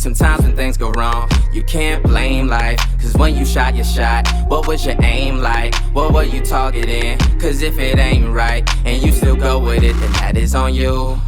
Sometimes when things go wrong, you can't blame life. Cause when you shot your shot, what was your aim like? What were you targeting? Cause if it ain't right, and you still go with it, then that is on you.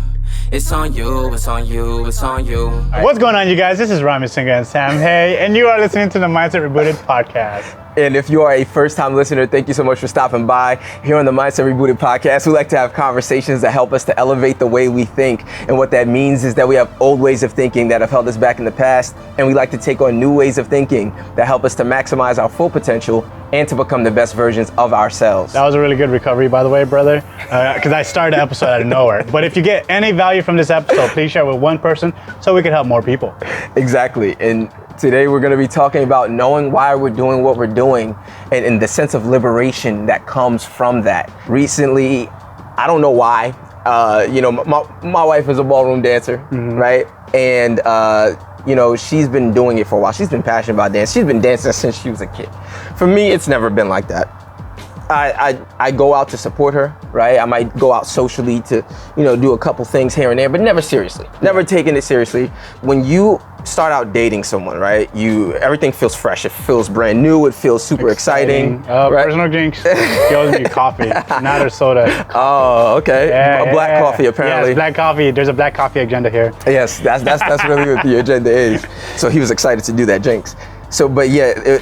It's on you, it's on you, it's on you. What's going on, you guys? This is Romi and Sam. Hey, and you are listening to the Mindset Rebooted podcast. And if you are a first-time listener, thank you so much for stopping by. Here on the Mindset Rebooted podcast, we like to have conversations that help us to elevate the way we think. And what that means is that we have old ways of thinking that have held us back in the past, and we like to take on new ways of thinking that help us to maximize our full potential and to become the best versions of ourselves. That was a really good recovery, by the way, brother, because I started the episode out of nowhere. But if you get any value from this episode, please share it with one person so we can help more people. Exactly. And today we're going to be talking about knowing why we're doing what we're doing and the sense of liberation that comes from that. Recently, I don't know why, my wife is a ballroom dancer, right? And, she's been doing it for a while. She's been passionate about dance. She's been dancing since she was a kid. For me, it's never been like that. I go out to support her, right? I might go out socially to, do a couple things here and there, but never seriously, never taking it seriously. When you start out dating someone, right? Everything feels fresh. It feels brand new. It feels super exciting. Right? Personal drinks. She always me coffee, not her soda. Oh, okay. Black coffee, apparently. Yes, black coffee. There's a black coffee agenda here. Yes, that's really what the agenda is. So he was excited to do that, Jinx. So, but yeah,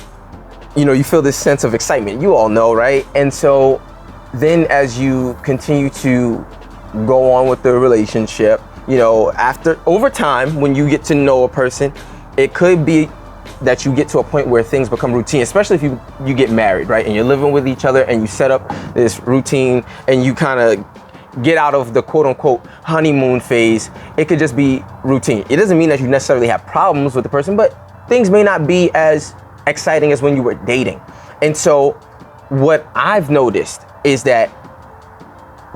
you feel this sense of excitement. You all know, right? And so then as you continue to go on with the relationship, over time, when you get to know a person, it could be that you get to a point where things become routine, especially if you get married, right? And you're living with each other and you set up this routine and you kind of get out of the quote unquote honeymoon phase. It could just be routine. It doesn't mean that you necessarily have problems with the person, but things may not be as exciting as when you were dating. And so what I've noticed is that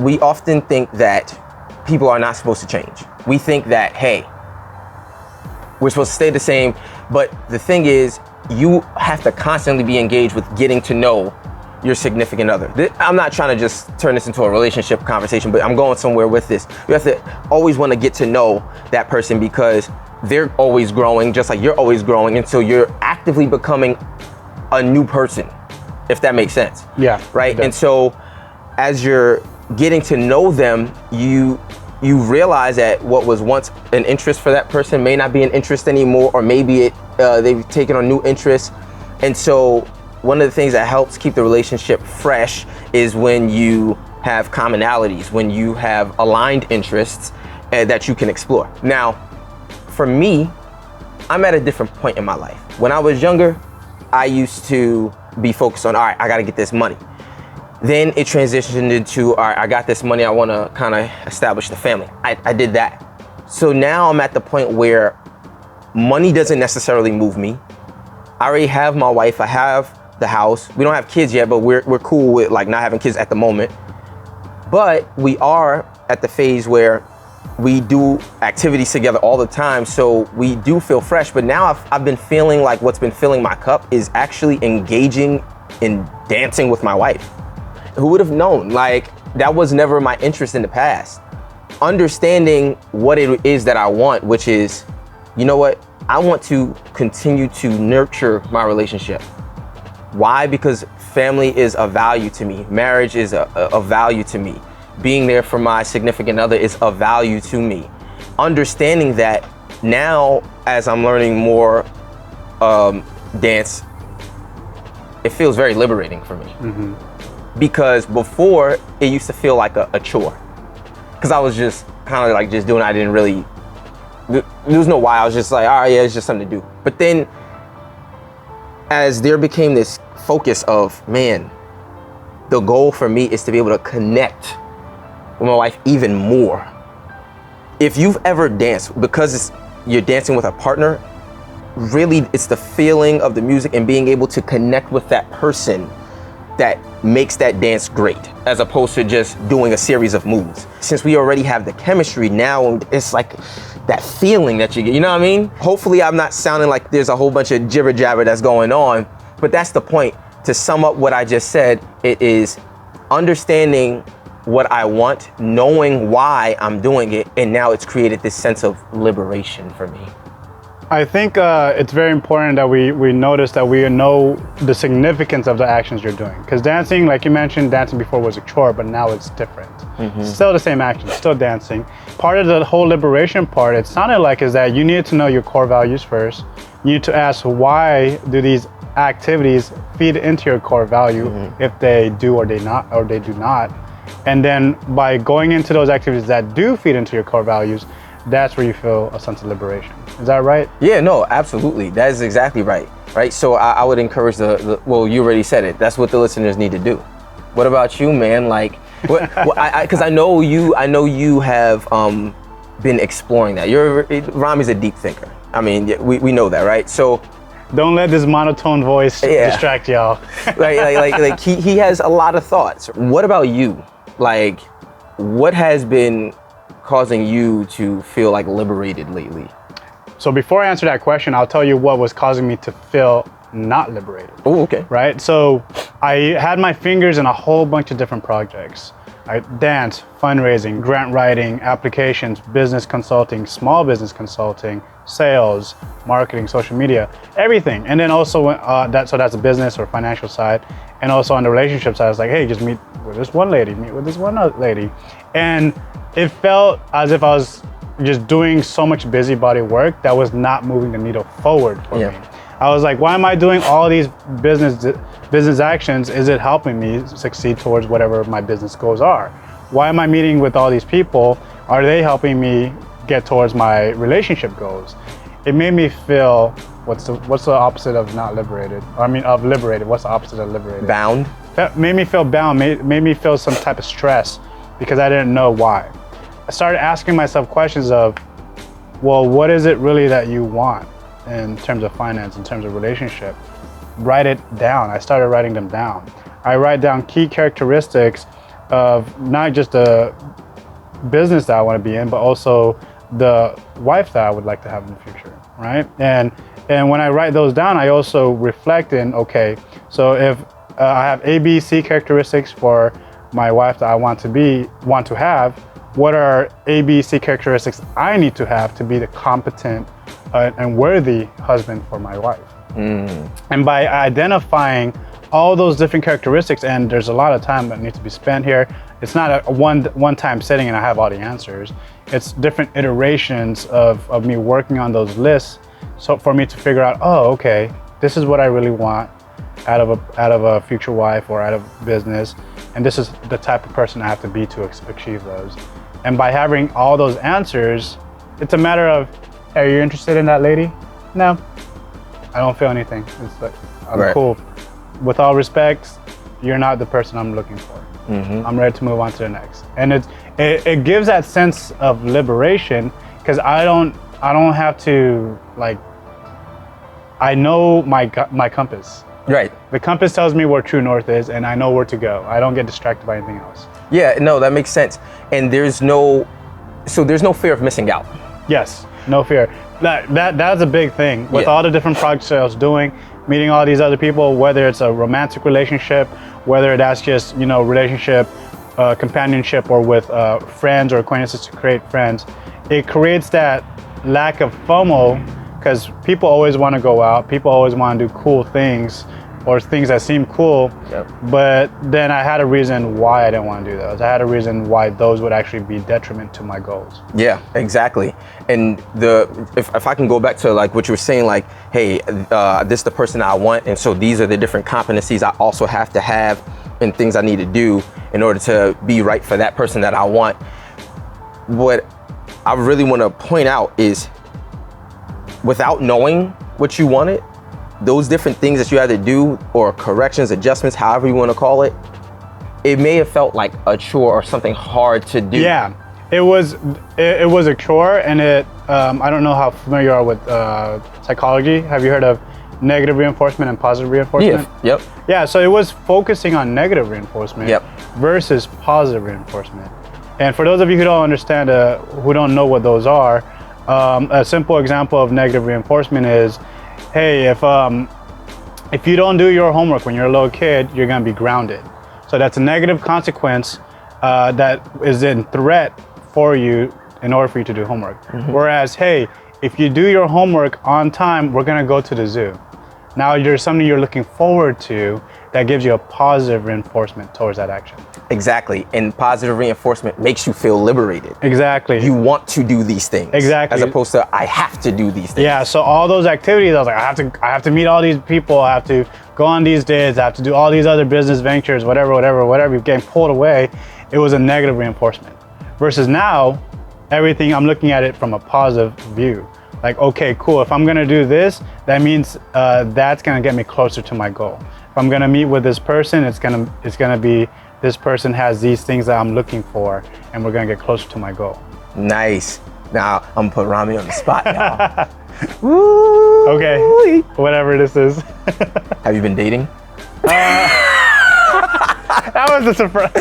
we often think that people are not supposed to change. We think that, hey, we're supposed to stay the same, but the thing is, you have to constantly be engaged with getting to know your significant other. I'm not trying to just turn this into a relationship conversation, but I'm going somewhere with this. You have to always want to get to know that person because they're always growing, just like you're always growing, and so you're actively becoming a new person, if that makes sense. Yeah. Right? And so as you're getting to know them, you realize that what was once an interest for that person may not be an interest anymore, or maybe they've taken on new interests. And so one of the things that helps keep the relationship fresh is when you have commonalities, when you have aligned interests that you can explore. Now, for me, I'm at a different point in my life. When I was younger, I used to be focused on, all right, I gotta get this money. Then it transitioned into, all right, I got this money, I wanna kind of establish the family. I did that. So now I'm at the point where money doesn't necessarily move me. I already have my wife, I have the house. We don't have kids yet, but we're cool with like not having kids at the moment. But we are at the phase where we do activities together all the time, so we do feel fresh. But now I've been feeling like what's been filling my cup is actually engaging in dancing with my wife. Who would have known? Like, that was never my interest in the past. Understanding what it is that I want, which is, you know what? I want to continue to nurture my relationship. Why? Because family is a value to me. Marriage is a value to me. Being there for my significant other is a value to me. Understanding that now, as I'm learning more dance, it feels very liberating for me. Because before, it used to feel like a chore. Because I was just kind of like just doing it. I didn't really, there was no why. I was just like, all right, yeah, it's just something to do. But then, as there became this focus of, man, the goal for me is to be able to connect with my wife even more. If you've ever danced, because you're dancing with a partner, really it's the feeling of the music and being able to connect with that person that makes that dance great, as opposed to just doing a series of moves. Since we already have the chemistry now, it's like that feeling that you get, you know what I mean? Hopefully I'm not sounding like there's a whole bunch of jibber jabber that's going on, but that's the point. To sum up what I just said, it is understanding what I want, knowing why I'm doing it, and now it's created this sense of liberation for me. I think it's very important that we notice that we know the significance of the actions you're doing. Because dancing, like you mentioned, dancing before was a chore, but now it's different. Still the same action, still dancing. Part of the whole liberation part, it sounded like, is that you need to know your core values first. You need to ask, why do these activities feed into your core value, if they do or they do not. And then by going into those activities that do feed into your core values, that's where you feel a sense of liberation. Is that right? Yeah, no, absolutely. That is exactly right. Right. So I would encourage well, you already said it. That's what the listeners need to do. What about you, man? Like, because I know you have been exploring that. Romi's a deep thinker. I mean, we know that, right? So don't let this monotone voice distract y'all. like he has a lot of thoughts. What about you? Like, what has been causing you to feel like liberated lately? So before I answer that question, I'll tell you what was causing me to feel not liberated. Oh, okay. Right? So I had my fingers in a whole bunch of different projects. Dance, fundraising, grant writing, applications, business consulting, small business consulting, sales, marketing, social media, everything. And then also that's a business or financial side. And also on the relationship side, I was like, hey, just meet with this one lady, meet with this one other lady. And it felt as if I was just doing so much busybody work that was not moving the needle forward for me. I was like, why am I doing all these business actions? Is it helping me succeed towards whatever my business goals are? Why am I meeting with all these people? Are they helping me get towards my relationship goals? It made me feel, what's the opposite of not liberated? Of liberated. What's the opposite of liberated? Bound. That made me feel bound, made me feel some type of stress because I didn't know why. I started asking myself questions of, well, what is it really that you want in terms of finance, in terms of relationship? Write it down. I started writing them down. I write down key characteristics of not just the business that I want to be in, but also the wife that I would like to have in the future, right? And when I write those down, I also reflect in, okay, so if I have A, B, C characteristics for my wife that I want to have, what are A, B, C characteristics I need to have to be the competent and worthy husband for my wife? And by identifying all those different characteristics, and there's a lot of time that needs to be spent here. It's not a one-time sitting and I have all the answers. It's different iterations of me working on those lists, so for me to figure out, oh, okay, this is what I really want out of a future wife or out of business, and this is the type of person I have to be to achieve those. And by having all those answers, it's a matter of, hey, are you interested in that lady? No, I don't feel anything. It's like, I'm cool. With all respect, you're not the person I'm looking for. I'm ready to move on to the next. And it gives that sense of liberation because I don't have to, like, I know my compass. Right. The compass tells me where true north is, and I know where to go. I don't get distracted by anything else. Yeah, no, that makes sense. And there's no fear of missing out. Yes, no fear. That's a big thing. With all the different projects I was doing, meeting all these other people, whether it's a romantic relationship, whether that's just, relationship, companionship, or with friends or acquaintances to create friends, it creates that lack of FOMO because people always want to go out, people always want to do cool things or things that seem cool, but then I had a reason why I didn't want to do those. I had a reason why those would actually be detriment to my goals. Yeah, exactly. And if I can go back to like what you were saying, like, hey, this is the person I want, and so these are the different competencies I also have to have and things I need to do in order to be right for that person that I want. What I really want to point out is, without knowing what you wanted, those different things that you had to do, or corrections, adjustments, however you want to call it, it may have felt like a chore or something hard to do. Yeah, it was a chore, and I don't know how familiar you are with psychology. Have you heard of negative reinforcement and positive reinforcement? Yeah, so it was focusing on negative reinforcement versus positive reinforcement. And for those of you who don't understand, who don't know what those are, a simple example of negative reinforcement is, hey, if you don't do your homework when you're a little kid, you're gonna be grounded. So that's a negative consequence that is in threat for you in order for you to do homework. Whereas, hey, if you do your homework on time, we're gonna go to the zoo. Now there's something you're looking forward to that gives you a positive reinforcement towards that action. Exactly. And positive reinforcement makes you feel liberated. Exactly. You want to do these things. Exactly. As opposed to, I have to do these things. Yeah, so all those activities, I was like, I have to meet all these people, I have to go on these dates, I have to do all these other business ventures, whatever, you're getting pulled away. It was a negative reinforcement. Versus now, everything, I'm looking at it from a positive view. Like, okay, cool, if I'm gonna do this, that means that's gonna get me closer to my goal. If I'm gonna meet with this person, it's gonna be, this person has these things that I'm looking for, and we're gonna get closer to my goal. Nice. Now, I'm gonna put Romi on the spot now. Woo! Okay, whatever this is. Have you been dating? That was a surprise.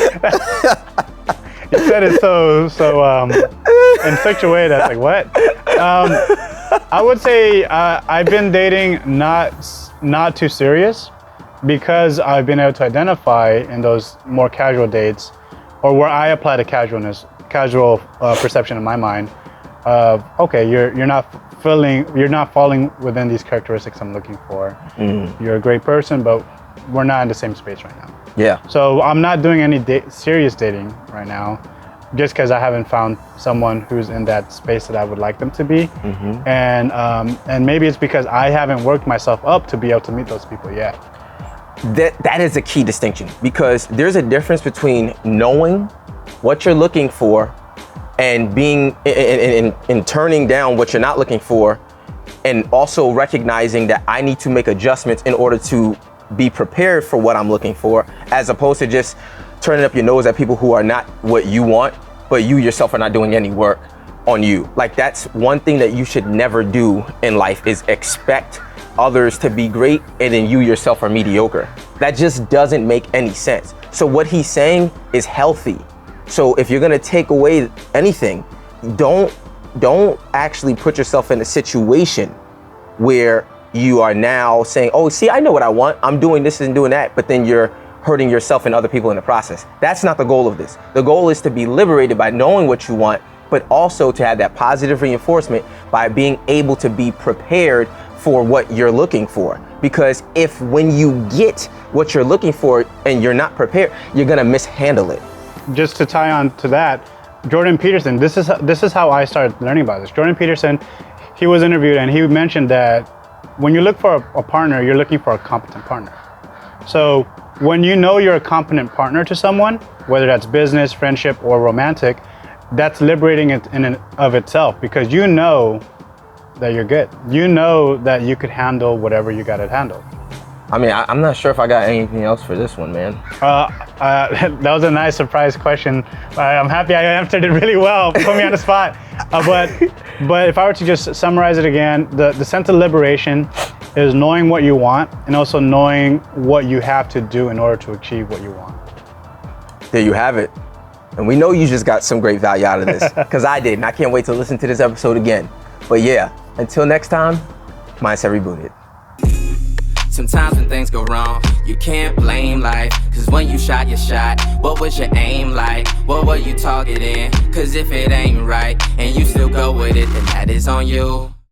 You said it so in such a way that's like, what? I would say I've been dating not too serious, because I've been able to identify in those more casual dates, or where I apply the casual perception in my mind of, okay, you're not falling within these characteristics I'm looking for. You're a great person, but we're not in the same space right now. Yeah. So I'm not doing any serious dating right now, just because I haven't found someone who's in that space that I would like them to be. And maybe it's because I haven't worked myself up to be able to meet those people yet. That is a key distinction, because there's a difference between knowing what you're looking for and being in turning down what you're not looking for, and also recognizing that I need to make adjustments in order to be prepared for what I'm looking for, as opposed to just turning up your nose at people who are not what you want, but you yourself are not doing any work on you. Like, that's one thing that you should never do in life, is expect others to be great and then you yourself are mediocre. That just doesn't make any sense. So what he's saying is healthy. So if you're gonna take away anything, don't actually put yourself in a situation where you are now saying, oh, see, I know what I want, I'm doing this and doing that, but then you're hurting yourself and other people in the process. That's not the goal of this. The goal is to be liberated by knowing what you want, but also to have that positive reinforcement by being able to be prepared for what you're looking for. Because if when you get what you're looking for and you're not prepared, you're gonna mishandle it. Just to tie on to that, Jordan Peterson, this is how I started learning about this. Jordan Peterson, he was interviewed and he mentioned that when you look for a partner, you're looking for a competent partner. So when you know you're a competent partner to someone, whether that's business, friendship, or romantic, that's liberating in and of itself, because you know that you're good. You know that you could handle whatever you got to handle. I mean, I'm not sure if I got anything else for this one, man. That was a nice surprise question. I'm happy I answered it really well. Put me on the spot. But if I were to just summarize it again, the sense of liberation is knowing what you want and also knowing what you have to do in order to achieve what you want. There you have it. And we know you just got some great value out of this, because I did, and I can't wait to listen to this episode again. But yeah, until next time, mindset rebooted. Sometimes when things go wrong, you can't blame life. Cause when you shot your shot, what was your aim like? What were you targeting? Cause if it ain't right, and you still go with it, then that is on you.